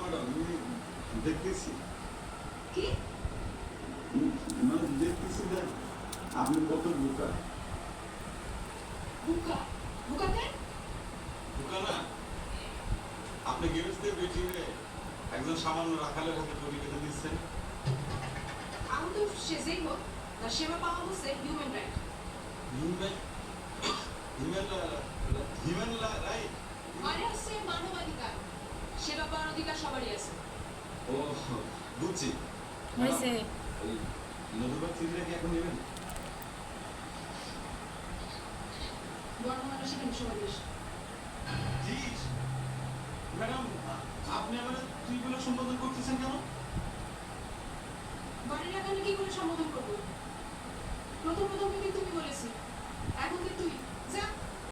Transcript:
madam দেখতেছি কি মানে দেখতেছি যে আপনি কত বোকা বুকা বুকাতে বোকা না আপনি গেরস্তে বেটিয়ে একজন সামান্য রাখালের হাতে তৈরি করে দিচ্ছেন আমি তো সেজেই হোক না সেবা পাওয়া হচ্ছে human right human human right মানে হচ্ছে মানবাধিকার সেবা পাওয়ার অধিকার সবারই আছে ও বুঝছি হয়েছে ওই মধুবাগ চিঠিটা কি এখন নেবেন বর্ণমালা সেখানে সবারই আছে জি ম্যাডাম আপনি আমার তুই বলে সম্বোধন